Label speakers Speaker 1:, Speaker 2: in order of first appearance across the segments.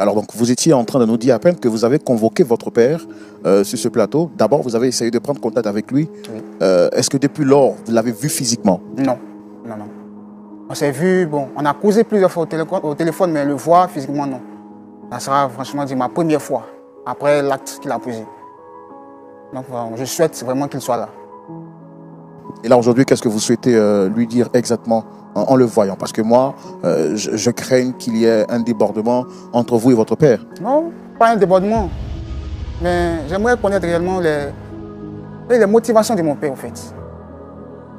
Speaker 1: Alors donc vous étiez en train de nous dire à peine que vous avez convoqué votre père sur ce plateau. D'abord vous avez essayé de prendre contact avec lui.
Speaker 2: Oui.
Speaker 1: Est-ce que depuis lors vous l'avez vu physiquement?
Speaker 2: Non, non, non. On s'est vu, bon, on a causé plusieurs fois au téléphone, mais le voir physiquement, non. Ça sera franchement dit ma première fois, après l'acte qu'il a posé. Donc je souhaite vraiment qu'il soit là.
Speaker 1: Et là aujourd'hui, qu'est-ce que vous souhaitez lui dire exactement en le voyant? Parce que moi, je crains qu'il y ait un débordement entre vous et votre père.
Speaker 2: Non, pas un débordement. Mais j'aimerais connaître réellement les motivations de mon père, en fait.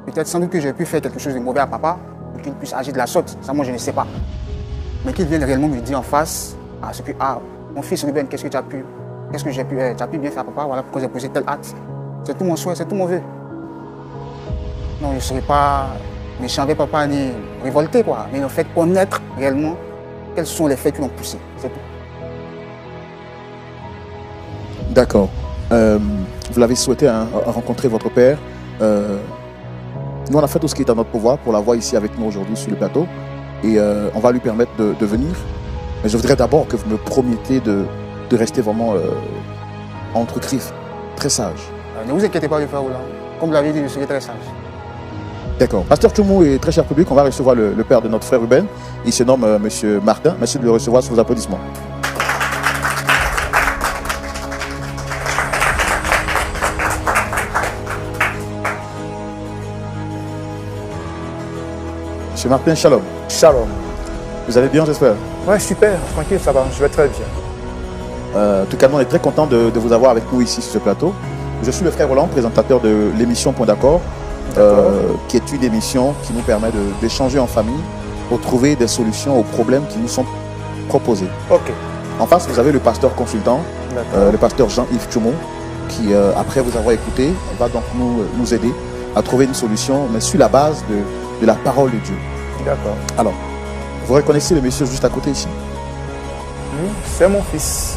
Speaker 2: Peut-être sans doute que j'ai pu faire quelque chose de mauvais à papa, pour qu'il puisse agir de la sorte. Ça, moi, je ne sais pas. Mais qu'il vienne réellement me dire en face, mon fils Ruben, qu'est-ce que tu as pu bien faire à papa, voilà pourquoi j'ai posé tel acte. C'est tout mon souhait, c'est tout mon vœu. Non, je ne serai pas méchant avec papa ni révolté, quoi. Mais en fait, connaître réellement quels sont les faits qui l'ont poussé. C'est tout.
Speaker 1: D'accord. Vous l'avez souhaité rencontrer votre père. Nous, on a fait tout ce qui est à notre pouvoir pour l'avoir ici avec nous aujourd'hui sur le plateau. Et on va lui permettre de venir. Mais je voudrais d'abord que vous me promettez de rester vraiment entre griffes, très sage.
Speaker 2: Ne vous inquiétez pas, le frère Roland. Comme vous l'avez dit, je serai très sage.
Speaker 1: D'accord. Pasteur Tchoumou et très cher public, on va recevoir le père de notre frère Ruben. Il se nomme Monsieur Martin. Merci de le recevoir sous vos applaudissements. Monsieur Martin, shalom.
Speaker 3: Shalom.
Speaker 1: Vous allez bien, j'espère?
Speaker 3: Ouais, super, tranquille, ça va, je vais très bien.
Speaker 1: En tout cas, on est très content de vous avoir avec nous ici sur ce plateau. Je suis le frère Roland, présentateur de l'émission Point d'accord, qui est une émission qui nous permet d'échanger en famille pour trouver des solutions aux problèmes qui nous sont proposés.
Speaker 3: Ok.
Speaker 1: En face, vous avez le pasteur consultant, le pasteur Jean-Yves Tchoumou, qui, après vous avoir écouté, va donc nous aider à trouver une solution, mais sur la base de la parole de Dieu.
Speaker 3: D'accord.
Speaker 1: Alors, vous reconnaissez le monsieur juste à côté ici?
Speaker 3: Oui, c'est mon fils.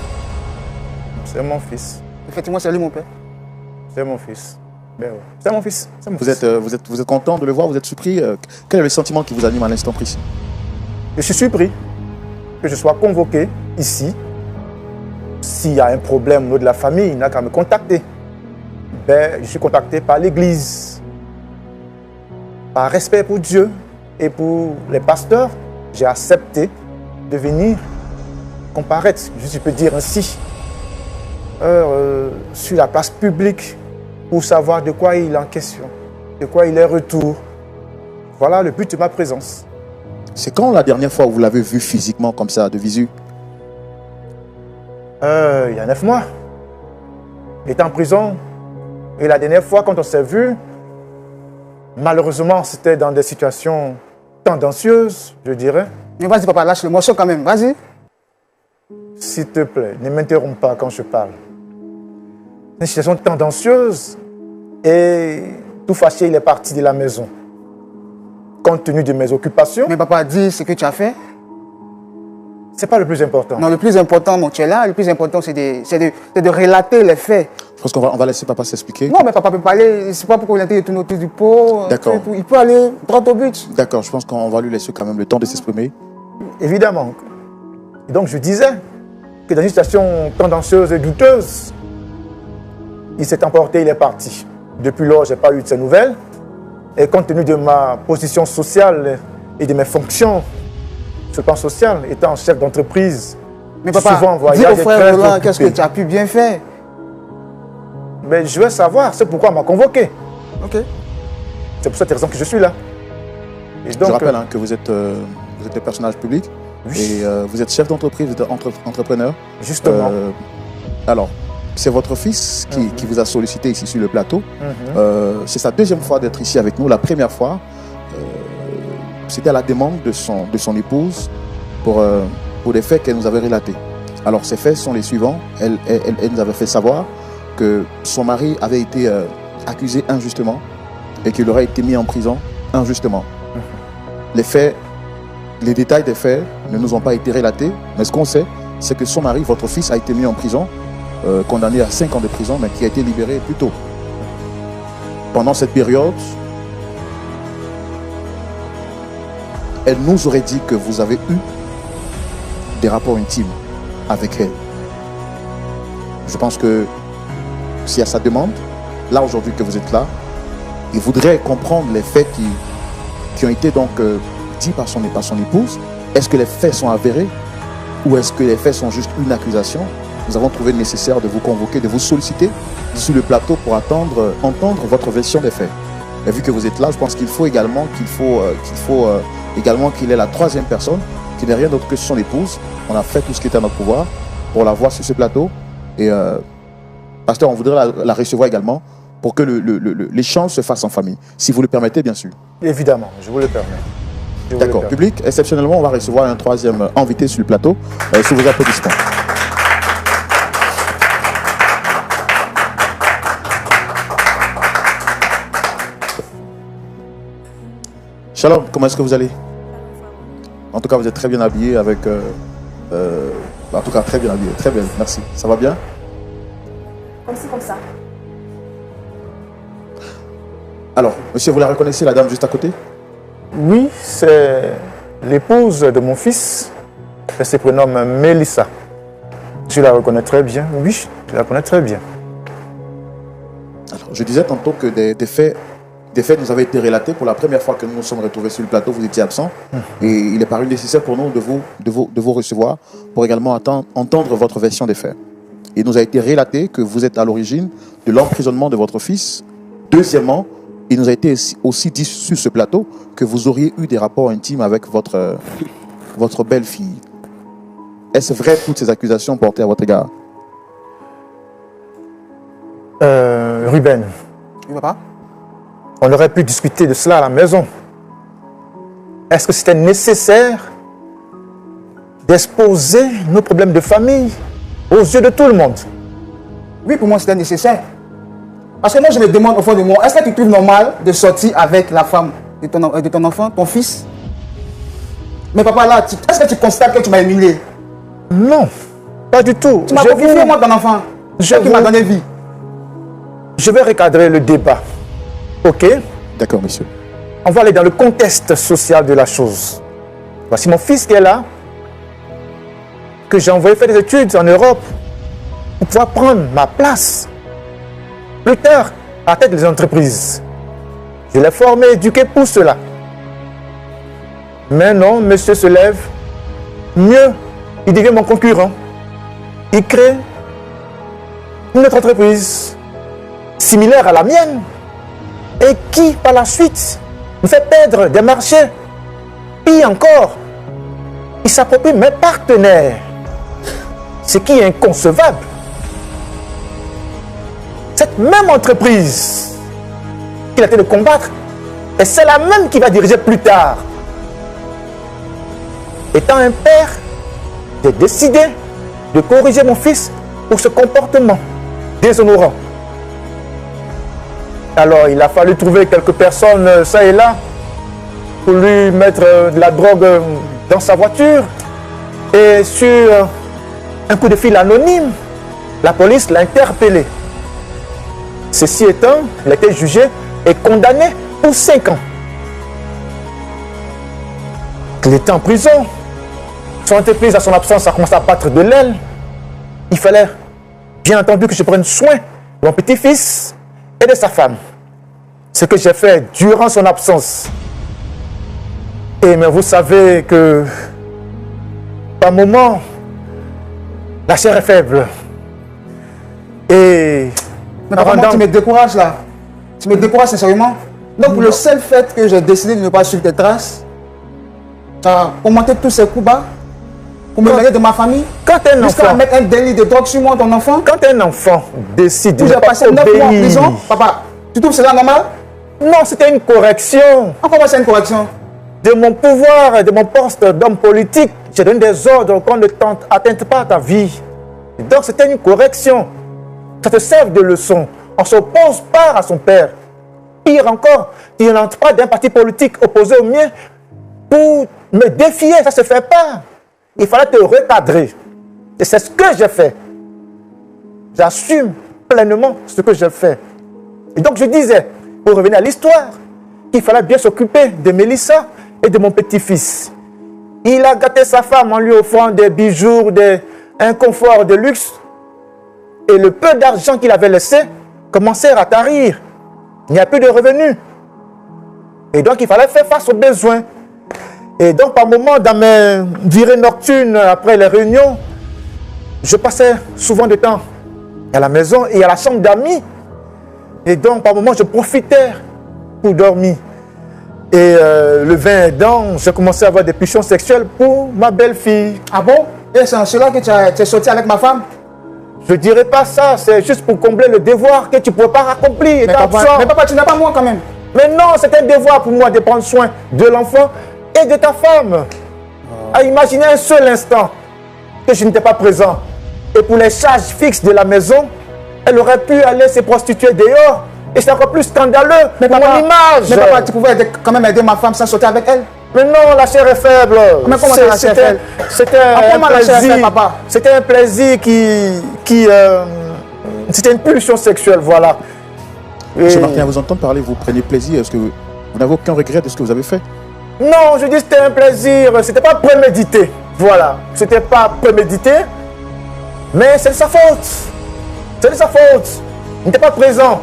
Speaker 3: C'est mon fils.
Speaker 2: Effectivement, c'est lui mon père.
Speaker 3: C'est mon fils. Ben ouais. C'est mon fils.
Speaker 1: Vous êtes content de le voir? Vous êtes surpris? Quel est le sentiment qui vous anime à l'instant précis?
Speaker 3: Je suis surpris que je sois convoqué ici. S'il y a un problème au niveau de la famille, il n'a qu'à me contacter. Ben, je suis contacté par l'Église. Par respect pour Dieu et pour les pasteurs, j'ai accepté de venir comparaître, je peux dire ainsi, sur la place publique pour savoir de quoi il est en question, de quoi il est retour. Voilà le but de ma présence.
Speaker 1: C'est quand la dernière fois où vous l'avez vu physiquement comme ça, de visu?
Speaker 3: Il y a 9 mois. Il était en prison. Et la dernière fois, quand on s'est vu, malheureusement, c'était dans des situations tendancieuses, je dirais.
Speaker 2: Mais vas-y papa, lâche le morceau quand même, vas-y.
Speaker 3: S'il te plaît, ne m'interromps pas quand je parle. C'est une situation tendancieuse et tout fâché, il est parti de la maison. Compte tenu de mes occupations.
Speaker 2: Mais papa, dis ce que tu as fait.
Speaker 3: C'est pas le plus important.
Speaker 2: Non, le plus important, mon, tu es là, le plus important, c'est de relater les faits.
Speaker 1: Je pense qu'on va laisser papa s'expliquer.
Speaker 2: Non, mais papa peut parler, c'est pas pour qu'on tourne autour du pot.
Speaker 1: D'accord.
Speaker 2: Il peut aller droit au but.
Speaker 1: D'accord, je pense qu'on va lui laisser quand même le temps de s'exprimer.
Speaker 3: Évidemment. Et donc je disais que dans une situation tendancieuse et douteuse, il s'est emporté, il est parti. Depuis lors, je n'ai pas eu de ses nouvelles. Et compte tenu de ma position sociale et de mes fonctions sur le plan social, étant chef d'entreprise,
Speaker 2: mais papa,
Speaker 3: souvent en
Speaker 2: dis
Speaker 3: voyage,
Speaker 2: au frère Roland, qu'est-ce que tu as pu bien faire?
Speaker 3: Mais je veux savoir, c'est pourquoi on m'a convoqué.
Speaker 2: Ok.
Speaker 3: C'est pour cette raison que je suis là.
Speaker 1: Et donc, je rappelle que vous êtes un personnage public. Oui. Et vous êtes chef d'entreprise, vous êtes entrepreneur.
Speaker 3: Justement.
Speaker 1: Alors, c'est votre fils qui vous a sollicité ici sur le plateau. C'est sa deuxième fois d'être ici avec nous. La première fois, c'était à la demande de son épouse pour des faits qu'elle nous avait relatés. Alors, ces faits sont les suivants. Elle nous avait fait savoir que son mari avait été accusé injustement et qu'il aurait été mis en prison injustement. Les détails des faits ne nous ont pas été relatés, mais ce qu'on sait, c'est que son mari, votre fils, a été mis en prison, condamné à 5 ans de prison, mais qui a été libéré plus tôt. Pendant cette période, elle nous aurait dit que vous avez eu des rapports intimes avec elle. Je pense que s'il y a sa demande, là aujourd'hui que vous êtes là, il voudrait comprendre les faits qui ont été donc dits par son épouse. Est-ce que les faits sont avérés ou est-ce que les faits sont juste une accusation? Nous avons trouvé nécessaire de vous convoquer, de vous solliciter sur le plateau pour entendre votre version des faits. Et vu que vous êtes là, je pense qu'il faut également qu'il ait la troisième personne, qui n'est rien d'autre que son épouse. On a fait tout ce qui était à notre pouvoir pour la voir sur ce plateau. Et pasteur, on voudrait la recevoir également pour que l'échange se fasse en famille. Si vous le permettez, bien sûr.
Speaker 3: Évidemment, je vous le permets.
Speaker 1: D'accord. Public, exceptionnellement, on va recevoir un troisième invité sur le plateau. Sous vos applaudissements. Shalom, comment est-ce que vous allez? En tout cas, vous êtes très bien habillé avec... en tout cas, très bien habillé. Très bien, merci. Ça va bien?
Speaker 4: Comme ça.
Speaker 1: Alors, monsieur, vous la reconnaissez, la dame juste à côté?
Speaker 3: Oui, c'est l'épouse de mon fils. Elle se prénomme Mélissa. Je la reconnais très bien. Oui, je la connais très bien.
Speaker 1: Alors, je disais tantôt que des faits nous avaient été relatés. Pour la première fois que nous nous sommes retrouvés sur le plateau, vous étiez absent. Et il est paru nécessaire pour nous de vous recevoir pour également entendre votre version des faits. Il nous a été relaté que vous êtes à l'origine de l'emprisonnement de votre fils. Deuxièmement, il nous a été aussi dit sur ce plateau que vous auriez eu des rapports intimes avec votre belle-fille. Est-ce vrai toutes ces accusations portées à votre égard?
Speaker 3: Ruben,
Speaker 2: Oui, papa?
Speaker 3: on aurait pu discuter de cela à la maison. Est-ce que c'était nécessaire d'exposer nos problèmes de famille aux yeux de tout le monde?
Speaker 2: Oui, pour moi, c'était nécessaire. Parce que moi, je me demande au fond de moi, est-ce que tu trouves normal de sortir avec la femme de ton enfant, ton fils? Mais papa, là, est-ce que tu constates que tu m'as humilié?
Speaker 3: Non, pas du tout.
Speaker 2: Tu m'as confié, moi, ton enfant.
Speaker 3: Je
Speaker 2: qui m'a donné vie.
Speaker 3: Je vais recadrer le débat. Ok?
Speaker 1: D'accord, monsieur.
Speaker 3: On va aller dans le contexte social de la chose. Voici mon fils qui est là, que j'ai envoyé faire des études en Europe pour pouvoir prendre ma place plus tard à la tête des entreprises. Je l'ai formé, éduqué pour cela. Mais non, monsieur se lève. Mieux, il devient mon concurrent. Il crée une autre entreprise similaire à la mienne et qui, par la suite, me fait perdre des marchés. Pire encore, il s'approprie mes partenaires. Ce qui est inconcevable. Cette même entreprise qu'il a été de combattre, et c'est la même qui va diriger plus tard. Étant un père, j'ai décidé de corriger mon fils pour ce comportement déshonorant. Alors, il a fallu trouver quelques personnes, ça et là, pour lui mettre de la drogue dans sa voiture. Et sur un coup de fil anonyme, la police l'a interpellé. Ceci étant, il a été jugé et condamné pour 5 ans. Il était en prison. Son entreprise, à son absence, a commencé à battre de l'aile. Il fallait, bien entendu, que je prenne soin de mon petit-fils et de sa femme. Ce que j'ai fait durant son absence. Et mais vous savez que, par moments, la chair est faible. Et...
Speaker 2: Mais papa, tu me décourages là. Tu me décourages sincèrement. Donc, le seul fait que j'ai décidé de ne pas suivre tes traces, tu as augmenté tous ces coups bas pour me mêler de ma famille.
Speaker 3: Quand un
Speaker 2: jusqu'à
Speaker 3: enfant...
Speaker 2: mettre un délit de drogue sur moi, ton enfant.
Speaker 3: Quand un enfant décide de
Speaker 2: j'ai passé 9 mois en prison, papa, tu trouves cela normal?
Speaker 3: Non, c'était une correction.
Speaker 2: Comment c'est une correction?
Speaker 3: De mon pouvoir et de mon poste d'homme politique, j'ai donné des ordres qu'on ne atteinte pas à ta vie. Et donc c'était une correction. Ça te sert de leçon. On ne s'oppose pas à son père. Pire encore, il n'entre pas d'un parti politique opposé au mien pour me défier. Ça ne se fait pas. Il fallait te recadrer. Et c'est ce que j'ai fait. J'assume pleinement ce que j'ai fait. Et donc je disais, pour revenir à l'histoire, qu'il fallait bien s'occuper de Mélissa et de mon petit-fils. Il a gâté sa femme en lui offrant des bijoux, des un confort de luxe et le peu d'argent qu'il avait laissé commençèrent à tarir. Il n'y a plus de revenus. Et donc, il fallait faire face aux besoins. Et donc, par moments, dans mes virées nocturnes, après les réunions, je passais souvent de temps à la maison et à la chambre d'amis. Et donc, par moments, je profitais pour dormir. Et le vin aidant, j'ai commencé à avoir des pulsions sexuelles pour ma belle-fille.
Speaker 2: Ah bon? Et c'est en cela que tu es sorti avec ma femme?
Speaker 3: Je ne dirais pas ça, c'est juste pour combler le devoir que tu ne pouvais pas accomplir.
Speaker 2: Mais papa, tu n'as pas moi quand même.
Speaker 3: Mais non, c'est un devoir pour moi de prendre soin de l'enfant et de ta femme. À imaginer un seul instant que je n'étais pas présent. Et pour les charges fixes de la maison, elle aurait pu aller se prostituer dehors. Et c'est encore plus scandaleux pour mon image.
Speaker 2: Mais papa, tu pouvais quand même aider ma femme sans sortir avec elle.
Speaker 3: Mais non, la chair est faible.
Speaker 2: Mais comment la chair est faible?
Speaker 3: C'était un plaisir, c'était un plaisir c'était une pulsion sexuelle, voilà.
Speaker 1: Monsieur Martin, à vous entendre parler, vous prenez plaisir. Est-ce que vous n'avez aucun regret de ce que vous avez fait?
Speaker 3: Non, je dis que c'était un plaisir. C'était pas prémédité. Voilà. C'était pas prémédité. Mais c'est de sa faute. C'est de sa faute. Il n'était pas présent.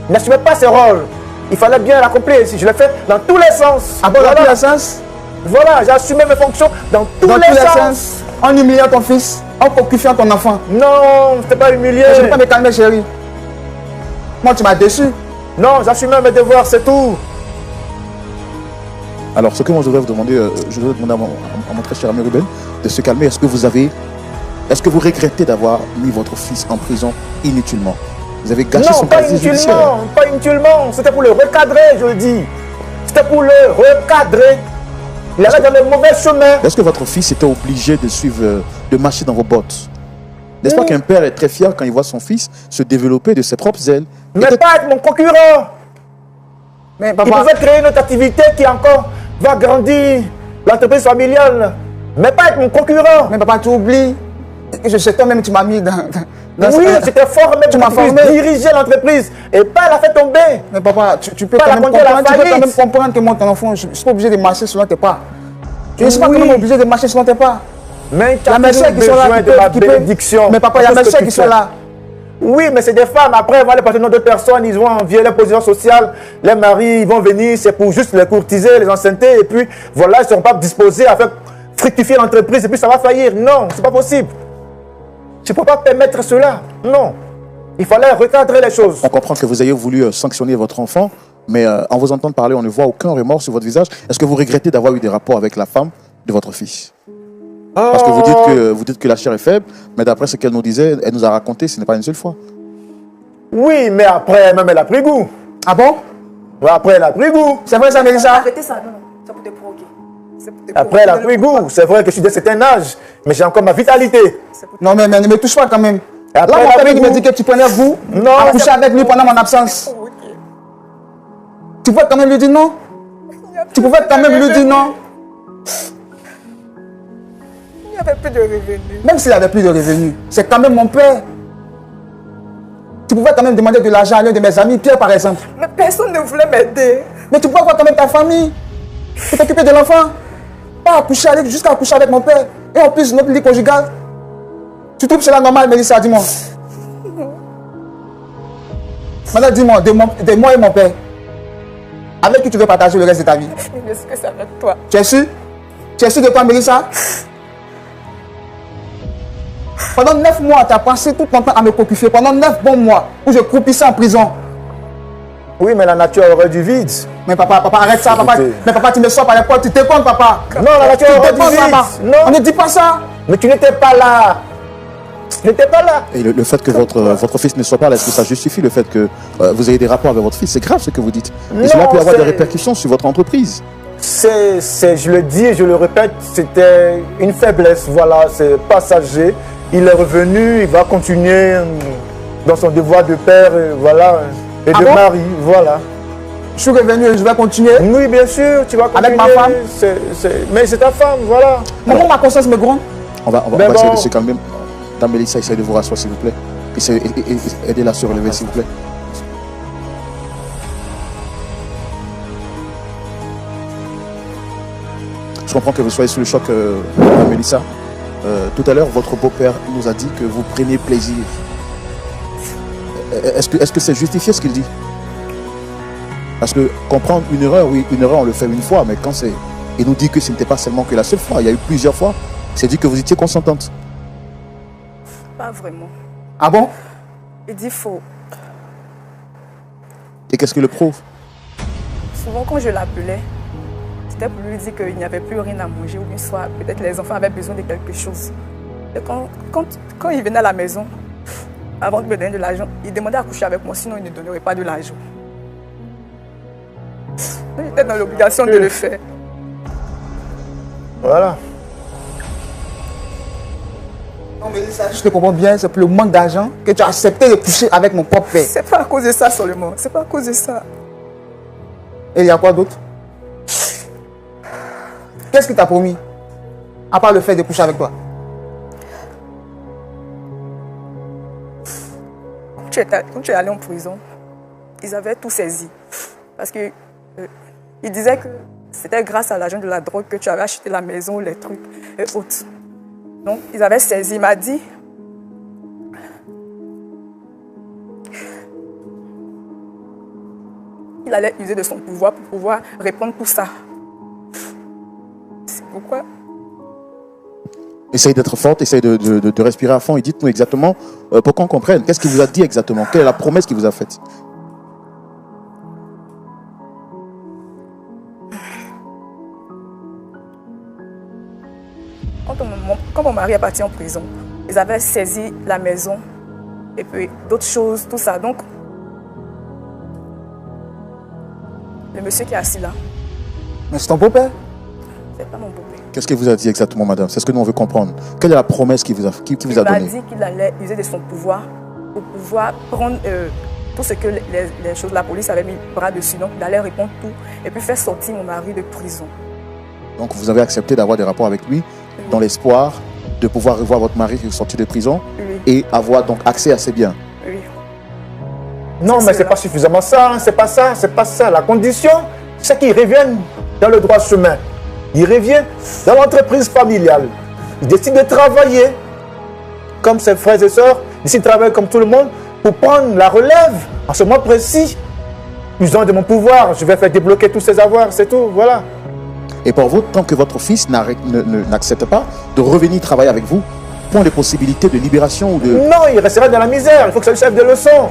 Speaker 3: Il n'assumait pas ses rôles. Il fallait bien l'accomplir. Je l'ai fait dans tous les sens.
Speaker 2: Ah bon,
Speaker 3: voilà.
Speaker 2: dans tous les sens?
Speaker 3: Voilà, j'ai assumé mes fonctions dans tous les sens.
Speaker 2: En humiliant ton fils, en coquifiant ton enfant.
Speaker 3: Non, je t'ai pas humilié.
Speaker 2: Je ne vais pas me calmer, chérie. Moi, tu m'as déçu.
Speaker 3: Non, j'assumais mes devoirs, c'est tout.
Speaker 1: Alors, ce que moi je voudrais vous demander, je voudrais demander à mon très cher ami Ruben de se calmer. Est-ce que vous regrettez d'avoir mis votre fils en prison inutilement? Vous avez gâché son casier judiciaire.
Speaker 3: Non, pas inutilement. C'était pour le recadrer, je le dis. C'était pour le recadrer. Il allait dans le mauvais chemin.
Speaker 1: Est-ce que votre fils était obligé de suivre, de marcher dans vos bottes? N'est-ce pas qu'un père est très fier quand il voit son fils se développer de ses propres ailes?
Speaker 3: Mais pas être mon concurrent.
Speaker 2: Mais papa,
Speaker 3: il pouvait créer une autre activité qui encore va grandir l'entreprise familiale. Mais pas être mon concurrent.
Speaker 2: Mais papa, tu oublies que c'est toi-même qui m'as mis dans
Speaker 3: oui, j'étais fort, même tu m'as formé, diriger l'entreprise. Et pas la fait tomber.
Speaker 2: Mais papa, tu peux quand même comprendre que moi, ton enfant, je ne suis pas obligé de marcher selon tes pas. Je ne suis pas quand même obligé de marcher selon tes pas.
Speaker 3: Mais tu as besoin de ma bénédiction.
Speaker 2: Mais papa, il y a mes soeurs qui sont là.
Speaker 3: Oui, mais c'est des femmes. Après, elles vont aller passer dans d'autres personnes. Ils vont envier leur position sociale. Les maris, ils vont venir. C'est pour juste les courtiser, les enceinter. Et puis, voilà, ils ne seront pas disposés à faire fructifier l'entreprise. Et puis, ça va faillir. Non, ce n'est pas possible. Tu ne peux pas permettre cela. Non. Il fallait recadrer les choses.
Speaker 1: On comprend que vous ayez voulu sanctionner votre enfant. Mais en vous entendant parler, on ne voit aucun remords sur votre visage. Est-ce que vous regrettez d'avoir eu des rapports avec la femme de votre fils? Parce que vous dites que la chair est faible, mais d'après ce qu'elle nous disait, elle nous a raconté, ce n'est pas une seule fois.
Speaker 3: Oui, mais après, même elle a pris goût.
Speaker 2: Ah bon?
Speaker 3: Ouais, après, elle a pris goût.
Speaker 2: C'est vrai, ça, Mélissa?
Speaker 4: Arrêtez ça, non, c'est pour te provoquer.
Speaker 3: Après, elle a pris goût. C'est vrai que je suis de certain âge, mais j'ai encore ma vitalité.
Speaker 2: Non, mais ne me touche pas quand même.
Speaker 3: Après,
Speaker 2: là, mon père me dit que tu prenais goût à coucher avec lui pendant mon absence. Tu pouvais quand même lui dire non? Tu pouvais quand même lui dire non?
Speaker 4: Il n'y avait plus de revenus.
Speaker 2: Même s'il n'y avait plus de revenus, c'est quand même mon père. Tu pouvais quand même demander de l'argent à l'un de mes amis, Pierre par exemple.
Speaker 4: Mais personne ne voulait m'aider.
Speaker 2: Mais tu pouvais avoir quand même ta famille pour t'occuper de l'enfant. Pas accoucher jusqu'à accoucher avec mon père. Et en plus, notre vie conjugale. Tu trouves cela normal, Mélissa, dis-moi? Maintenant, dis-moi, de moi et mon père, avec qui tu veux partager le reste de ta vie?
Speaker 4: Mais est-ce que c'est avec toi?
Speaker 2: Tu es sûr? Tu es sûr de toi, Mélissa? Pendant 9 mois, tu as passé tout ton temps à me coquifier. Pendant 9 bons mois, où je croupissais en prison.
Speaker 3: Oui, mais la nature aurait du vide.
Speaker 2: Mais papa, arrête ça, papa. Mais papa, tu me sors par les portes, tu te comptes, papa.
Speaker 3: Non, la nature aurait du vide.
Speaker 2: Non. On ne dit pas ça.
Speaker 3: Mais tu n'étais pas là. Tu n'étais pas là.
Speaker 1: Et le fait que votre fils ne soit pas là, est-ce que ça justifie le fait que vous ayez des rapports avec votre fils? C'est grave ce que vous dites. Et cela peut avoir des répercussions sur votre entreprise.
Speaker 3: Je le dis et je le répète, c'était une faiblesse. Voilà, c'est passager. Il est revenu, il va continuer dans son devoir de père, voilà, et de mari, voilà.
Speaker 2: Je suis revenu et je vais continuer.
Speaker 3: Oui, bien sûr, tu vas continuer.
Speaker 2: Avec ma femme.
Speaker 3: Mais c'est ta femme, voilà.
Speaker 2: Comment ma conscience me gronde?
Speaker 1: On va essayer de se calmer. Dame Mélissa, essayez de vous rasseoir, s'il vous plaît. Aidez-la à se relever, s'il vous plaît. Je comprends que vous soyez sous le choc, Dame Mélissa. Tout à l'heure, votre beau-père nous a dit que vous preniez plaisir. Est-ce que c'est justifié ce qu'il dit? Parce que comprendre une erreur, oui, une erreur on le fait une fois, mais quand c'est... Il nous dit que ce n'était pas seulement que la seule fois, il y a eu plusieurs fois. C'est dit que vous étiez consentante.
Speaker 4: Pas vraiment.
Speaker 2: Ah bon?
Speaker 4: Il dit faux.
Speaker 1: Et qu'est-ce que le prouve?
Speaker 4: Souvent, quand je l'appelais, c'était pour lui dire qu'il n'y avait plus rien à manger ou bien soit peut-être les enfants avaient besoin de quelque chose. Et quand il venait à la maison, avant de me donner de l'argent, il demandait à coucher avec moi, sinon il ne donnerait pas de l'argent. J'étais dans l'obligation de le faire.
Speaker 3: Voilà.
Speaker 2: Non, mais ça, je te comprends bien, c'est pour le manque d'argent que tu as accepté de coucher avec mon propre père.
Speaker 4: C'est pas à cause de ça seulement, c'est pas à cause de ça.
Speaker 2: Et il y a quoi d'autre? Qu'est-ce qu'il t'a promis? À part le fait de coucher avec toi.
Speaker 4: Quand tu es allé en prison, ils avaient tout saisi. Parce que ils disaient que c'était grâce à l'argent de la drogue que tu avais acheté la maison, les trucs et autres. Donc, ils avaient saisi. Il m'a dit il allait user de son pouvoir pour pouvoir répondre tout ça. C'est pourquoi.
Speaker 1: Essayez d'être forte, essayez de respirer à fond et dites-nous exactement pour qu'on comprenne. Qu'est-ce qu'il vous a dit exactement? Quelle est la promesse qu'il vous a faite?
Speaker 4: Quand mon mari est parti en prison, ils avaient saisi la maison et puis d'autres choses, tout ça. Donc, le monsieur qui est assis là,
Speaker 2: Mais c'est ton beau-père?
Speaker 4: c'est pas mon beau-père.
Speaker 1: Qu'est-ce qu'il vous a dit exactement, madame? C'est ce que nous on veut comprendre. Quelle est la promesse qu'il vous a
Speaker 4: Il m'a
Speaker 1: donnée?
Speaker 4: dit qu'il allait user de son pouvoir pour pouvoir prendre tout ce que les choses, la police avait mis le bras dessus. Donc, il allait répondre tout et puis faire sortir mon mari de prison.
Speaker 1: Donc vous avez accepté d'avoir des rapports avec lui dans l'espoir de pouvoir revoir votre mari sorti de prison et avoir donc accès à ses biens.
Speaker 4: Oui.
Speaker 3: Non, mais c'est pas suffisamment ça, c'est pas ça, c'est pas ça. La condition, c'est qu'il revienne dans le droit chemin. Il revient dans l'entreprise familiale. Il décide de travailler comme ses frères et sœurs. Il décide de travailler comme tout le monde pour prendre la relève en ce moment précis. Usant de mon pouvoir, je vais faire débloquer tous ses avoirs, c'est tout, voilà.
Speaker 1: Et pour vous, tant que votre fils n'accepte pas de revenir travailler avec vous, point de possibilité de libération ou de...
Speaker 3: Non, il restera dans la misère, il faut que ça lui serve de leçon.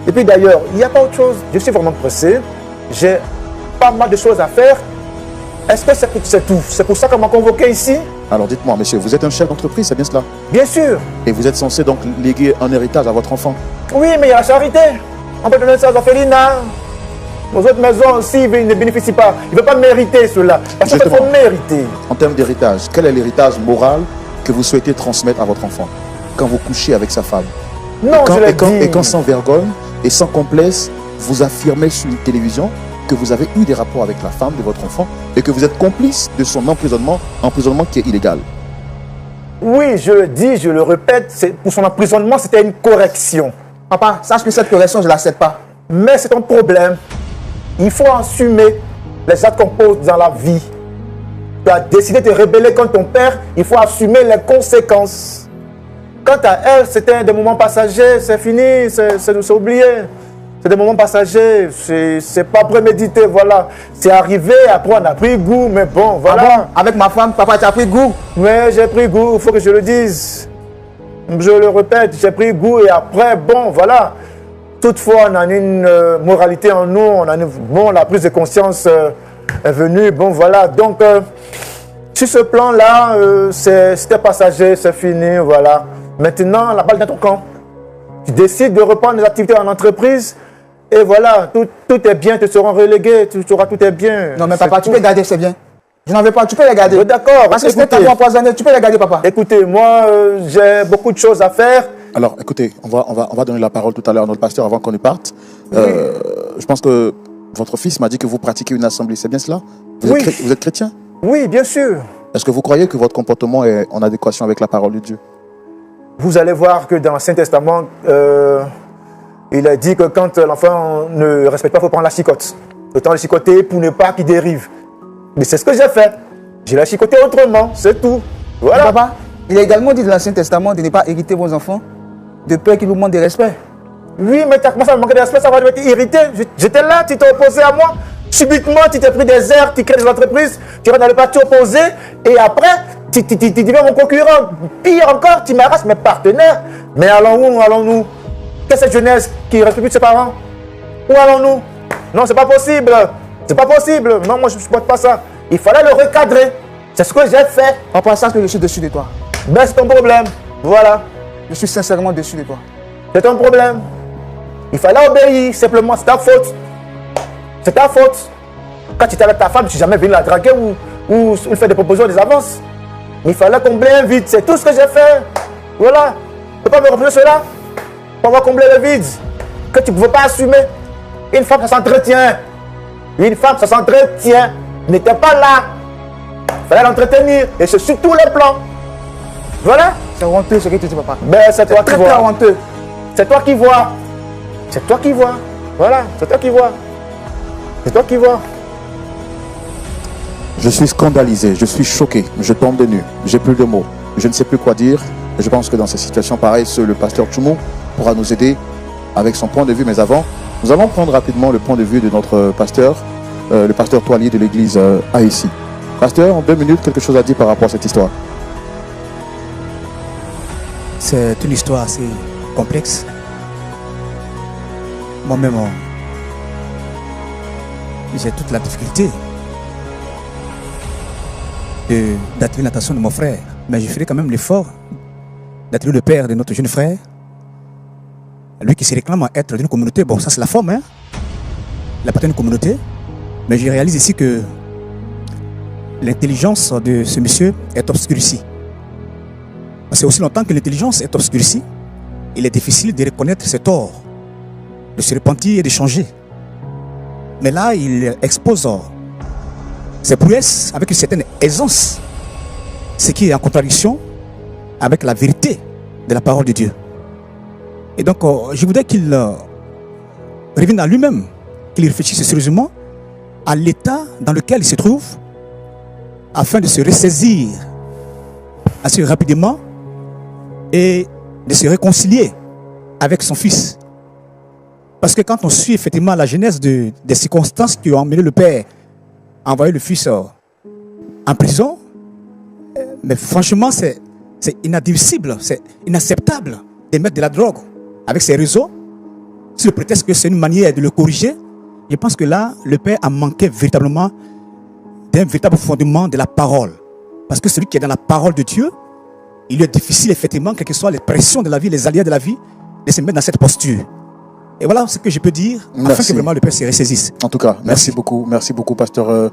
Speaker 3: Et puis d'ailleurs, il n'y a pas autre chose. Je suis vraiment pressé, j'ai pas mal de choses à faire. Est-ce que c'est tout? C'est pour ça qu'on m'a convoqué ici?
Speaker 1: Alors dites-moi, monsieur, vous êtes un chef d'entreprise, c'est bien cela?
Speaker 3: Bien sûr.
Speaker 1: Et vous êtes censé donc léguer un héritage à votre enfant?
Speaker 3: Oui, mais il y a la charité. On peut donner ça aux orphelinats. Nos autres maisons aussi, ils ne bénéficient pas. Ils ne veulent pas mériter cela. Parce qu'il faut mériter.
Speaker 1: En termes d'héritage, quel est l'héritage moral que vous souhaitez transmettre à votre enfant quand vous couchez avec sa femme?
Speaker 3: Non,
Speaker 1: et quand sans vergogne et sans complaise, vous affirmez sur une télévision que vous avez eu des rapports avec la femme de votre enfant et que vous êtes complice de son emprisonnement qui est illégal.
Speaker 3: Oui, je le dis, je le répète, pour son emprisonnement, c'était une correction.
Speaker 2: Papa, sache que cette correction, je ne l'accepte pas.
Speaker 3: Mais c'est ton problème. Il faut assumer les actes qu'on pose dans la vie. Tu as décidé de te rebeller contre ton père, il faut assumer les conséquences. Quant à elle, c'était des moments passagers, c'est fini, c'est oublié. C'est des moments passagers, c'est pas prémédité, voilà. C'est arrivé, après on a pris goût, mais bon, voilà.
Speaker 2: Ah bon? Avec ma femme, papa, tu as pris goût?
Speaker 3: Oui, j'ai pris goût, il faut que je le dise. Je le répète, j'ai pris goût et après, bon, voilà. Toutefois, on a une moralité en nous, la prise de conscience est venue, bon, voilà. Donc, sur ce plan-là, c'était passager, c'est fini, voilà. Maintenant, la balle est dans ton camp. Tu décides de reprendre les activités en entreprise et voilà, tout est bien, te seront relégués, tu auras tout est bien.
Speaker 2: Non, mais papa, tu peux garder ces biens. Je n'en veux pas, tu peux les garder.
Speaker 3: D'accord,
Speaker 2: parce que c'était ta empoisonné, tu peux les garder, papa.
Speaker 3: Écoutez, moi, j'ai beaucoup de choses à faire.
Speaker 1: Alors, écoutez, on va donner la parole tout à l'heure à notre pasteur avant qu'on ne parte. Je pense que votre fils m'a dit que vous pratiquez une assemblée, c'est bien cela? Vous êtes chrétien?
Speaker 3: Oui, bien sûr.
Speaker 1: Est-ce que vous croyez que votre comportement est en adéquation avec la parole de Dieu?
Speaker 3: Vous allez voir que dans l'Ancien Testament, il a dit que quand l'enfant ne respecte pas, il faut prendre la chicotte. Autant le chicoter pour ne pas qu'il dérive. Mais c'est ce que j'ai fait. J'ai la chicoté autrement, c'est tout. Voilà.
Speaker 2: Mais papa, Il est également dit dans l'Ancien Testament de ne pas hériter vos enfants de peur qu'ils vous manquent de respect.
Speaker 3: Oui, mais tu as commencé à me manquer de respect, ça va te irriter. J'étais là, tu t'es opposé à moi. Subitement, tu t'es pris des airs, tu crées des entreprises, tu rentres dans le parti opposé, et après, tu deviens mon concurrent. Pire encore, tu m'arraches mes partenaires. Mais allons-nous? Qu'est-ce que cette jeunesse qui respecte ses parents? Où allons-nous? Non, c'est pas possible. C'est pas possible. Non, moi, je ne supporte pas ça. Il fallait le recadrer. C'est ce que j'ai fait.
Speaker 2: En pensant que je suis dessus de toi.
Speaker 3: Ben, c'est ton problème. Voilà.
Speaker 2: Je suis sincèrement dessus de toi.
Speaker 3: C'est ton problème. Il fallait obéir, simplement, c'est ta faute. C'est ta faute. Quand tu étais avec ta femme, tu n'es jamais venu la draguer ou faire des propositions, des avances. Mais il fallait combler un vide, c'est tout ce que j'ai fait. Voilà. Tu ne peux pas me reprocher cela. On va combler le vide que tu ne pouvais pas assumer. Une femme, ça s'entretient. Une femme, ça s'entretient. N'était pas là. Il fallait l'entretenir. Et c'est sur tous les plans. Voilà.
Speaker 2: C'est honteux ce que tu dis, papa.
Speaker 3: Ben, c'est toi qui vois.
Speaker 2: Très honteux.
Speaker 3: C'est toi qui vois. C'est toi qui vois. Voilà, c'est toi qui vois. C'est toi qui vois.
Speaker 1: Je suis scandalisé, je suis choqué, je tombe de nu, j'ai plus de mots, je ne sais plus quoi dire. Je pense que dans ces situations pareilles, seul le pasteur Tchoumou pourra nous aider avec son point de vue. Mais avant, nous allons prendre rapidement le point de vue de notre pasteur, le pasteur Toilier de l'église AEC. Pasteur, en 2 minutes, quelque chose à dire par rapport à cette histoire?
Speaker 5: C'est une histoire assez complexe. Moi-même, j'ai toute la difficulté d'attirer l'attention de mon frère. Mais je ferai quand même l'effort d'attirer le père de notre jeune frère. Lui qui se réclame à être d'une communauté. Bon, ça c'est la forme, hein. Il appartient à une communauté. Mais je réalise ici que l'intelligence de ce monsieur est obscurcie. Parce que aussi longtemps que l'intelligence est obscurcie, il est difficile de reconnaître ses torts, de se repentir et de changer. Mais là, il expose ses prouesses avec une certaine aisance, ce qui est en contradiction avec la vérité de la parole de Dieu. Et donc, je voudrais qu'il revienne à lui-même, qu'il réfléchisse sérieusement à l'état dans lequel il se trouve, afin de se ressaisir assez rapidement et de se réconcilier avec son fils. Parce que quand on suit effectivement la genèse des circonstances qui ont amené le père à envoyer le fils en prison, mais franchement c'est inadmissible, c'est inacceptable de mettre de la drogue avec ses réseaux, sous le prétexte que c'est une manière de le corriger. Je pense que là, le père a manqué véritablement d'un véritable fondement de la parole. Parce que celui qui est dans la parole de Dieu, il lui est difficile effectivement, quelles que soient les pressions de la vie, les aléas de la vie, de se mettre dans cette posture. Et voilà ce que je peux dire, afin que vraiment le père se ressaisisse.
Speaker 1: En tout cas, merci beaucoup, pasteur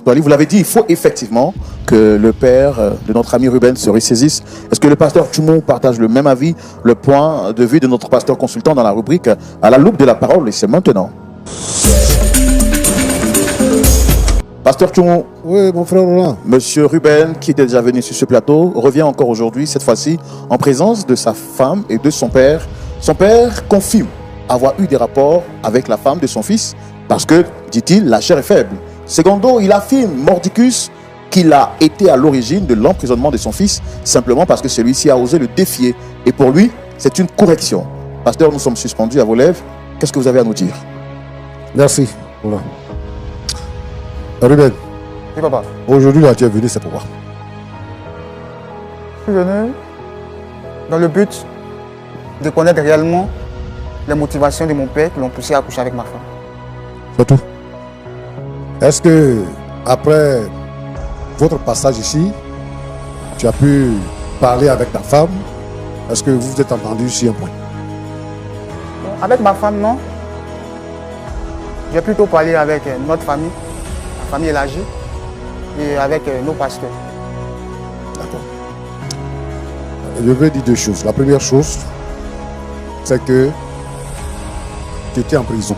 Speaker 1: Toili. Vous l'avez dit, il faut effectivement que le père de notre ami Ruben se ressaisisse. Est-ce que le pasteur Tchoumou partage le même avis, le point de vue de notre pasteur consultant dans la rubrique à la loupe de la parole? Et c'est maintenant. Pasteur Tchoumou.
Speaker 6: Oui, mon frère Roland.
Speaker 1: Monsieur Ruben, qui était déjà venu sur ce plateau, revient encore aujourd'hui, cette fois-ci, en présence de sa femme et de son père. Son père confirme avoir eu des rapports avec la femme de son fils, parce que, dit-il, la chair est faible. Secondo, il affirme, mordicus, qu'il a été à l'origine de l'emprisonnement de son fils, simplement parce que celui-ci a osé le défier. Et pour lui, c'est une correction. Pasteur, nous sommes suspendus à vos lèvres. Qu'est-ce que vous avez à nous dire?
Speaker 6: Merci, Roland. Ruben,
Speaker 2: Oui, papa.
Speaker 6: aujourd'hui, là, tu es venu, c'est pourquoi?
Speaker 2: Je suis venu dans le but de connaître réellement les motivations de mon père qui l'ont poussé à coucher avec ma femme.
Speaker 6: C'est tout. Est-ce que, après votre passage ici, tu as pu parler avec ta femme? Est-ce que vous vous êtes entendu sur un point?
Speaker 2: Avec ma femme, non. J'ai plutôt parlé avec notre famille, la famille élargie, et avec nos pasteurs.
Speaker 6: D'accord. Je vais dire 2 choses. La première chose, c'est que tu étais en prison.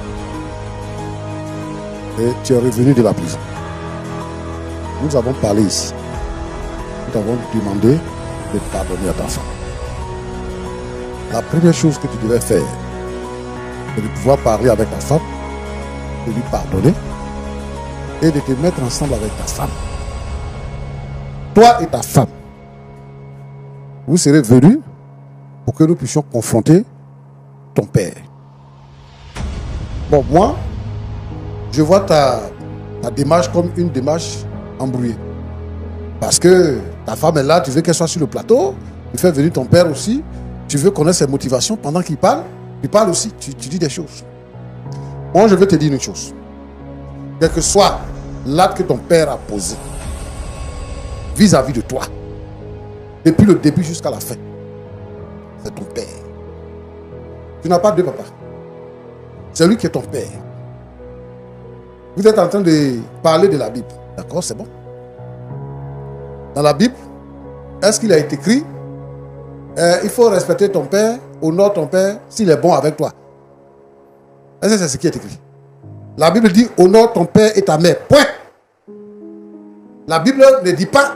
Speaker 6: Et tu es revenu de la prison. Nous avons parlé ici. Nous t'avons demandé de pardonner à ta femme. La première chose que tu devais faire, c'est de pouvoir parler avec ta femme, de lui pardonner et de te mettre ensemble avec ta femme. Toi et ta femme. vous serez venus pour que nous puissions confronter ton père. Bon, moi, je vois ta démarche comme une démarche embrouillée. Parce que ta femme est là, tu veux qu'elle soit sur le plateau, tu fais venir ton père aussi, tu veux connaître ses motivations pendant qu'il parle, tu parles aussi, tu dis des choses. Moi, je veux te dire une chose. Quel que soit l'acte que ton père a posé vis-à-vis de toi, depuis le début jusqu'à la fin, c'est ton père. Tu n'as pas deux papas. C'est lui qui est ton père. Vous êtes en train de parler de la Bible. D'accord, c'est bon. Dans la Bible, est-ce qu'il a été écrit il faut respecter ton père, honore ton père s'il est bon avec toi? Est-ce que c'est ce qui est écrit? La Bible dit honore ton père et ta mère. Point. La Bible ne dit pas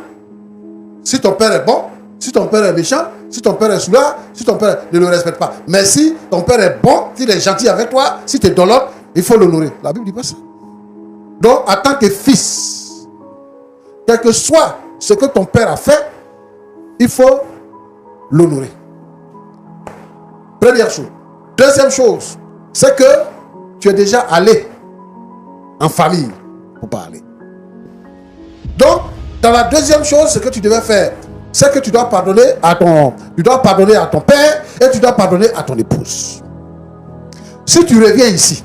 Speaker 6: si ton père est bon, si ton père est méchant, si ton père est soulard, si ton père ne le respecte pas. Mais si ton père est bon, s'il est gentil avec toi, si tu es dans l'ordre, il faut l'honorer. La Bible ne dit pas ça. Donc, en tant que fils, quel que soit ce que ton père a fait, il faut l'honorer. Première chose. Deuxième chose, c'est que tu es déjà allé en famille pour parler. Donc, dans la deuxième chose, ce que tu devais faire, c'est que tu dois pardonner à ton père et tu dois pardonner à ton épouse. Si tu reviens ici,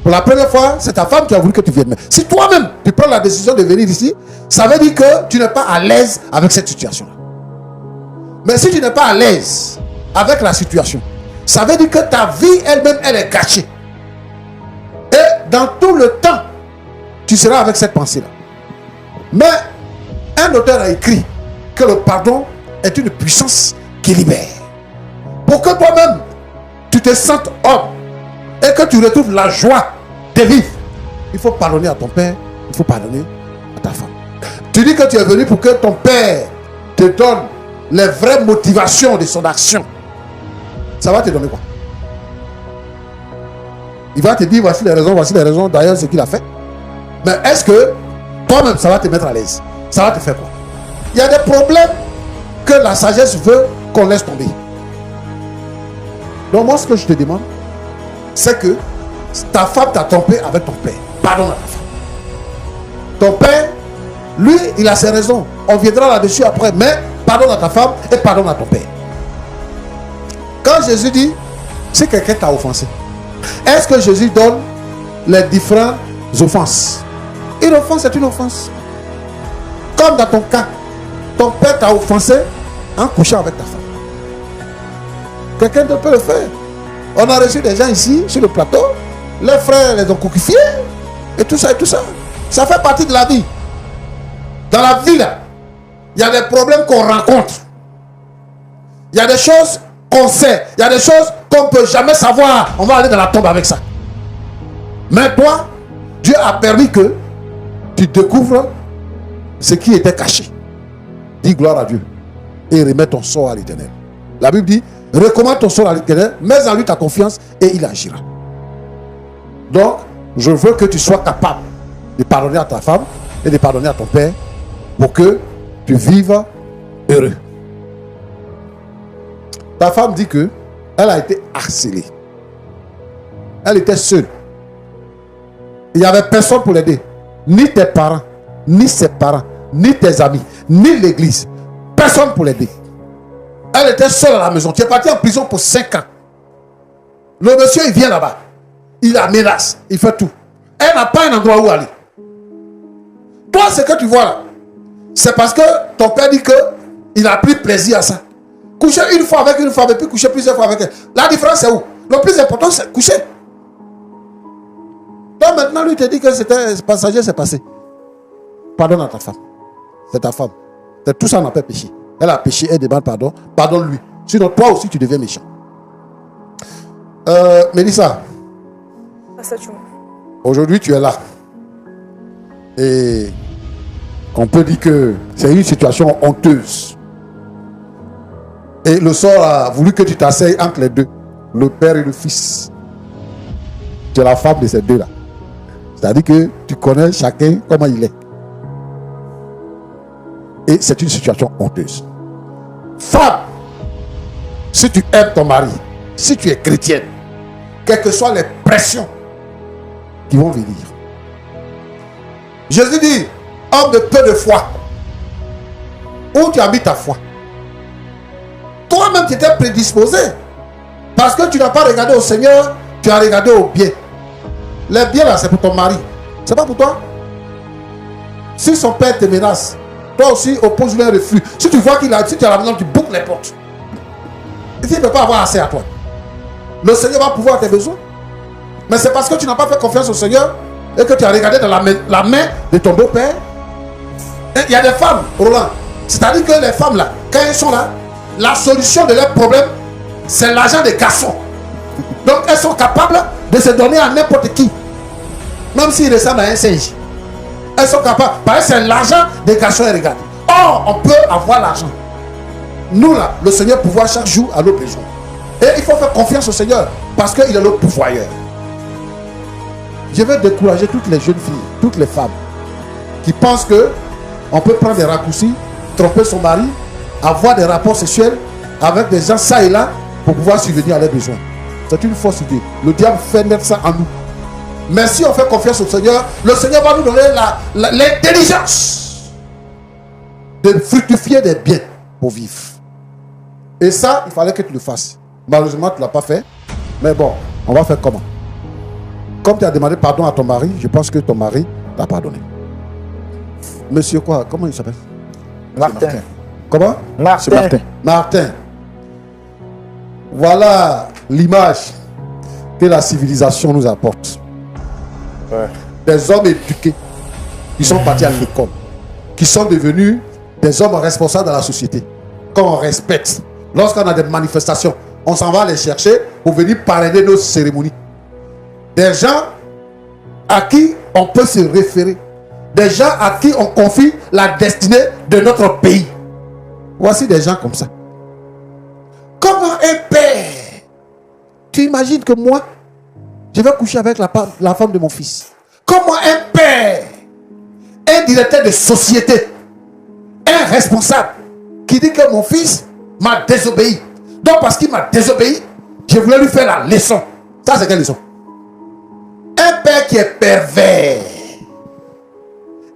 Speaker 6: pour la première fois, c'est ta femme qui a voulu que tu viennes. Mais si toi-même, tu prends la décision de venir ici, ça veut dire que tu n'es pas à l'aise avec cette situation-là. Mais si tu n'es pas à l'aise avec la situation, ça veut dire que ta vie elle-même, elle est gâchée. Et dans tout le temps, tu seras avec cette pensée-là. Mais un auteur a écrit que le pardon est une puissance qui libère. Pour que toi-même, tu te sentes homme et que tu retrouves la joie de vivre, il faut pardonner à ton père, il faut pardonner à ta femme. Tu dis que tu es venu pour que ton père te donne les vraies motivations de son action. Ça va te donner quoi? Il va te dire voici les raisons, d'ailleurs ce qu'il a fait. Mais est-ce que toi-même ça va te mettre à l'aise? Ça va te faire quoi? Il y a des problèmes que la sagesse veut qu'on laisse tomber. Donc moi ce que je te demande, c'est que ta femme t'a trompé avec ton père. Pardonne à ta femme. Ton père, lui, il a ses raisons. On viendra là-dessus après, mais pardonne à ta femme et pardonne à ton père. Quand Jésus dit, si quelqu'un t'a offensé, est-ce que Jésus donne les différentes offenses? Une offense est une offense. Comme dans ton cas, ton père t'a offensé en couchant avec ta femme. Quelqu'un d'autre peut le faire. On a reçu des gens ici, sur le plateau, les frères les ont coquifiés, et tout ça, et tout ça. Ça fait partie de la vie. Dans la vie, là, il y a des problèmes qu'on rencontre. Il y a des choses qu'on sait. Il y a des choses qu'on ne peut jamais savoir. On va aller dans la tombe avec ça. Mais toi, Dieu a permis que tu découvres ce qui était caché. Dis gloire à Dieu. Et remets ton sort à l'Éternel. La Bible dit, recommande ton sort à l'Éternel, mets en lui ta confiance et il agira. Donc, je veux que tu sois capable de pardonner à ta femme et de pardonner à ton père pour que tu vives heureux. Ta femme dit que elle a été harcelée. Elle était seule. Il n'y avait personne pour l'aider. Ni tes parents, ni ses parents, ni tes amis, ni l'église. Personne pour l'aider. Elle était seule à la maison. Tu es parti en prison pour 5 ans. Le monsieur, il vient là-bas. Il la menace. Il fait tout. Elle n'a pas un endroit où aller. Toi, ce que tu vois là, c'est parce que ton père dit qu'il a pris plaisir à ça. Coucher une fois avec une femme et puis coucher plusieurs fois avec elle. La différence, c'est où? Le plus important, c'est coucher. Donc maintenant, lui te dit que c'était passager, c'est passé. Pardonne à ta femme. C'est ta femme. Tout ça n'a pas péché. Elle a péché, elle demande pardon. Pardonne-lui. Sinon, toi aussi, tu deviens méchant. Mélissa. Aujourd'hui, tu es là. Et on peut dire que c'est une situation honteuse. Et le sort a voulu que tu t'asseyes entre les deux. Le père et le fils. Tu es la femme de ces deux-là. C'est-à-dire que tu connais chacun comment il est. Et c'est une situation honteuse. Femme, si tu aimes ton mari, si tu es chrétienne, quelles que soient les pressions qui vont venir. Jésus dit, homme de peu de foi, où tu as mis ta foi? Toi-même, tu étais prédisposé. Parce que tu n'as pas regardé au Seigneur, tu as regardé au bien. Les biens là, c'est pour ton mari. C'est pas pour toi. Si son père te menace, toi aussi, oppose-lui un refus. Si tu vois qu'il a, si tu es à la maison, tu boucles les portes. Et il ne peut pas avoir assez à toi. Le Seigneur va pouvoir tes besoins. Mais c'est parce que tu n'as pas fait confiance au Seigneur et que tu as regardé dans la main de ton beau-père. Il y a des femmes, Roland. C'est-à-dire que les femmes là, quand elles sont là, la solution de leurs problèmes, c'est l'argent des garçons. Donc elles sont capables de se donner à n'importe qui. Même s'ils ressemblent à un singe. Elles sont capables. Parce que c'est l'argent des garçons et regarde. Or, on peut avoir l'argent. Nous là, le Seigneur pouvoir chaque jour à nos besoins. Et il faut faire confiance au Seigneur. Parce qu'il est le pourvoyeur. Je vais décourager toutes les jeunes filles, toutes les femmes qui pensent que on peut prendre des raccourcis, tromper son mari, avoir des rapports sexuels avec des gens ça et là pour pouvoir subvenir à leurs besoins. C'est une fausse idée. Le diable fait naître ça en nous. Mais si on fait confiance au Seigneur, le Seigneur va nous donner l'intelligence de fructifier des biens pour vivre. Et ça, il fallait que tu le fasses. Malheureusement, tu ne l'as pas fait. Mais bon, on va faire comment? Comme tu as demandé pardon à ton mari, je pense que ton mari t'a pardonné. Monsieur quoi? Comment il s'appelle?
Speaker 3: Martin.
Speaker 6: Comment?
Speaker 3: Martin.
Speaker 1: Martin.
Speaker 6: Martin. Voilà l'image que la civilisation nous apporte.
Speaker 3: Ouais.
Speaker 6: Des hommes éduqués qui sont partis à l'école, qui sont devenus des hommes responsables dans la société, qu'on respecte. Lorsqu'on a des manifestations, on s'en va les chercher pour venir parrainer nos cérémonies. Des gens à qui on peut se référer. Des gens à qui on confie la destinée de notre pays. Voici des gens comme ça. Comment un père, tu imagines que moi, je vais coucher avec la femme de mon fils? Comment un père, un directeur de société, un responsable, qui dit que mon fils m'a désobéi. Donc parce qu'il m'a désobéi, je voulais lui faire la leçon. Ça c'est quelle leçon? Un père qui est pervers,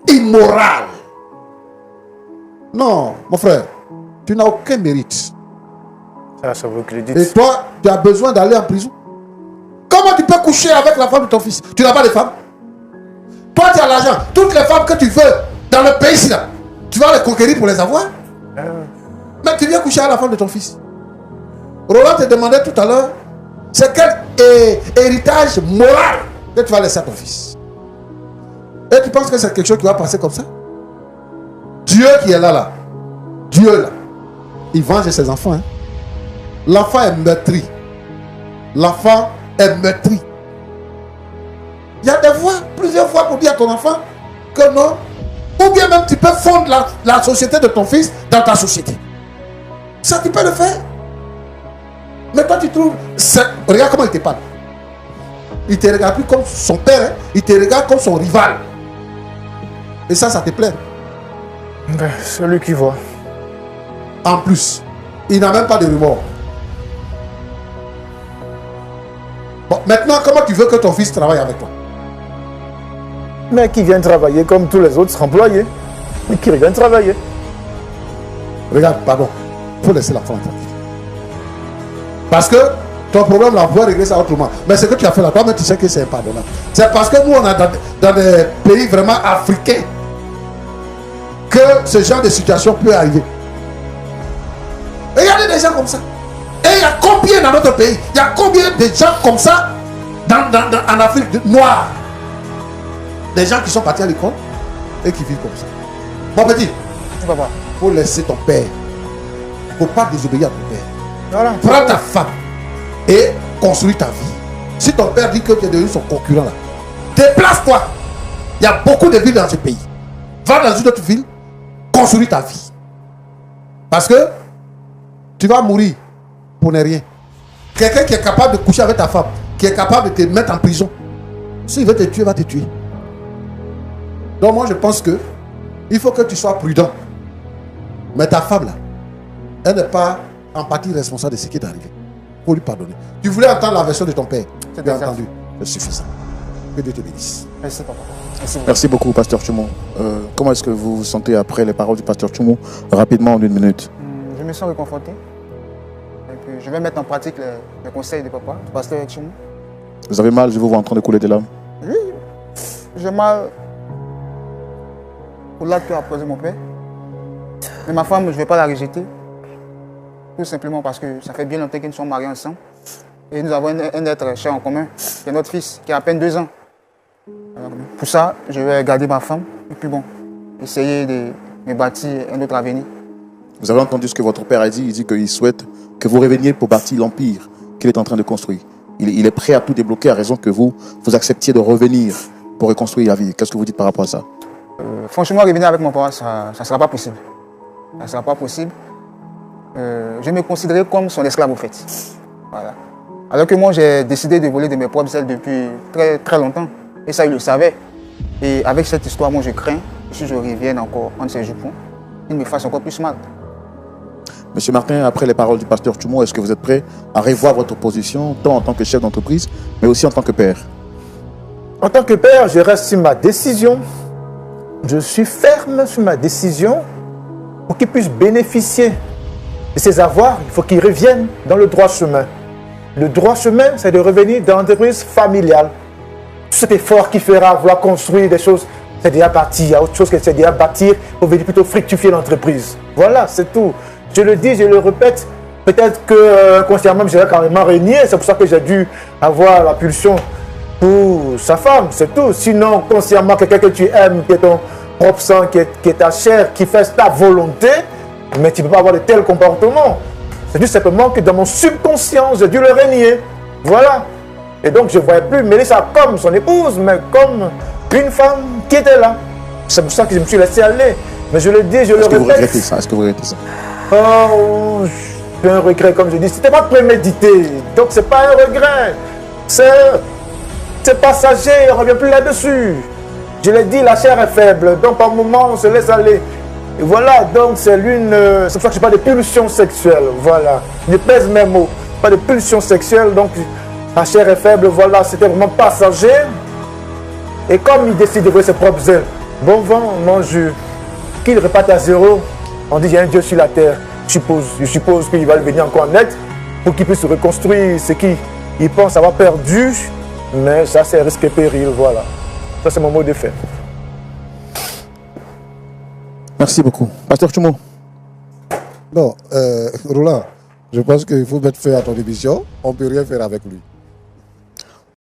Speaker 6: immoral. Non, mon frère, tu n'as aucun mérite.
Speaker 3: Ça veut que le dites.
Speaker 6: Et toi, tu as besoin d'aller en prison. Comment tu peux coucher avec la femme de ton fils? Tu n'as pas de femme? Toi, tu as l'argent. Toutes les femmes que tu veux dans le pays ici, là, tu vas les conquérir pour les avoir. Mais tu viens coucher avec la femme de ton fils. Roland te demandait tout à l'heure, c'est quel héritage moral que tu vas laisser à ton fils? Et tu penses que c'est quelque chose qui va passer comme ça? Dieu qui est là, Dieu là, il venge ses enfants. Hein? L'enfant est meurtri. L'enfant est meurtri. Il y a des voix, plusieurs fois pour dire à ton enfant que non. Ou bien même tu peux fondre la société de ton fils dans ta société. Ça, tu peux le faire. Mais toi, tu trouves... Regarde comment il te parle. Il te regarde plus comme son père. Hein? Il te regarde comme son rival. Et ça te plaît.
Speaker 3: Celui qui voit.
Speaker 6: En plus, il n'a même pas de remords. Bon, maintenant, comment tu veux que ton fils travaille avec toi?
Speaker 3: Mais qui vient travailler comme tous les autres employés. Mais qui vient travailler.
Speaker 6: Regarde, pardon. Il faut laisser l'enfant tranquille. Parce que ton problème là, on peut régler ça autrement. Mais ce que tu as fait là, toi-même, tu sais que c'est impardonnable. C'est parce que nous, on est dans des pays vraiment africains que ce genre de situation peut arriver. Regardez des gens comme ça. Et il y a combien dans notre pays? Il y a combien de gens comme ça en Afrique noire? Des gens qui sont partis à l'école et qui vivent comme ça. Mon petit, il faut laisser ton père. Il ne faut pas désobéir à ton père. Voilà. Prends ta femme et construis ta vie. Si ton père dit que tu es devenu son concurrent là, déplace-toi. Il y a beaucoup de villes dans ce pays. Va dans une autre ville, construis ta vie. Parce que tu vas mourir pour ne rien. Quelqu'un qui est capable de coucher avec ta femme, qui est capable de te mettre en prison, s'il veut te tuer, va te tuer. Donc moi je pense que il faut que tu sois prudent. Mais ta femme là, Elle n'est pas en partie responsable de ce qui est arrivé. Il faut lui pardonner. Tu voulais entendre la version de ton père. Tu as entendu. C'est suffisant. Que Dieu te bénisse.
Speaker 2: Merci, papa.
Speaker 1: Merci beaucoup, Pasteur Tchoumo. Comment est-ce que vous vous sentez après les paroles du Pasteur Tchoumo? Rapidement, en 1 minute.
Speaker 2: Je me sens réconforté. Et puis, je vais mettre en pratique les conseils de papa, du Pasteur Tchoumo.
Speaker 1: Vous avez mal, je vous vois en train de couler des larmes.
Speaker 2: Oui, j'ai mal au l'acte qu'a posé mon père. Mais ma femme, je ne vais pas la rejeter. Tout simplement parce que ça fait bien longtemps que nous sommes mariés ensemble. Et nous avons un être cher en commun, qui est notre fils, qui a à peine 2 ans. Alors, pour ça, je vais garder ma femme. Et puis bon, essayer de me bâtir un autre avenir.
Speaker 1: Vous avez entendu ce que votre père a dit. Il dit qu'il souhaite que vous reveniez pour bâtir l'empire qu'il est en train de construire. Il est prêt à tout débloquer à raison que vous acceptiez de revenir pour reconstruire la vie. Qu'est-ce que vous dites par rapport à ça?
Speaker 2: Franchement, revenir avec mon papa, ça ne sera pas possible. Ça ne sera pas possible. Je me considérais comme son esclave, au fait. Voilà. Alors que moi, j'ai décidé de voler de mes propres ailes depuis très, très longtemps. Et ça, il le savait. Et avec cette histoire, moi, je crains que si je revienne encore entre ses jupons, il me fasse encore plus mal.
Speaker 1: Monsieur Martin, après les paroles du Pasteur Tchoumo, est-ce que vous êtes prêt à revoir votre position, tant en tant que chef d'entreprise, mais aussi en tant que père?
Speaker 3: En tant que père, je reste sur ma décision. Je suis ferme sur ma décision pour qu'il puisse bénéficier de ses avoirs. Il faut qu'il revienne dans le droit chemin. Le droit chemin, c'est de revenir dans l'entreprise familiale. Tout cet effort qu'il fera vouloir construire des choses, c'est déjà bâti. Il y a autre chose que c'est déjà bâtir pour venir plutôt fructifier l'entreprise. Voilà, c'est tout. Je le dis, je le répète. Peut-être que consciemment, j'aurais carrément régné. C'est pour ça que j'ai dû avoir la pulsion pour sa femme, c'est tout. Sinon, consciemment, quelqu'un que tu aimes, qui est ton propre sang, qui est ta chair, qui fait ta volonté, mais tu ne peux pas avoir de tels comportements. C'est tout simplement que dans mon subconscient, j'ai dû le régner. Voilà. Et donc, je ne voyais plus Mélissa comme son épouse, mais comme une femme qui était là. C'est pour ça que je me suis laissé aller. Mais je le dis, je le répète.
Speaker 1: Est-ce que vous regrettez ça? Est-ce que vous regrettez ça?
Speaker 3: Oh, j'ai un regret, comme je dis. C'était pas prémédité. Donc, c'est pas un regret. C'est passager, on ne revient plus là-dessus. Je l'ai dit, la chair est faible. Donc, par moment, on se laisse aller. Et voilà, donc c'est c'est pour ça que je parle de pulsion sexuelle. Voilà. Je pèse mes mots. Pas de pulsion sexuelle. Donc, la chair est faible. Voilà, c'était vraiment passager. Et comme il décide de voler ses propres ailes, bon vent, mon jus, qu'il reparte à zéro, on dit il y a un Dieu sur la terre. Je suppose qu'il va venir encore en aide pour qu'il puisse reconstruire ce qu'il pense avoir perdu. Mais ça, c'est risque et péril. Voilà. Ça, c'est mon mot de fin.
Speaker 1: Merci beaucoup. Pasteur Tchoumo.
Speaker 6: Non, Roland, je pense qu'il faut mettre fin à ton émission. On ne peut rien faire avec lui.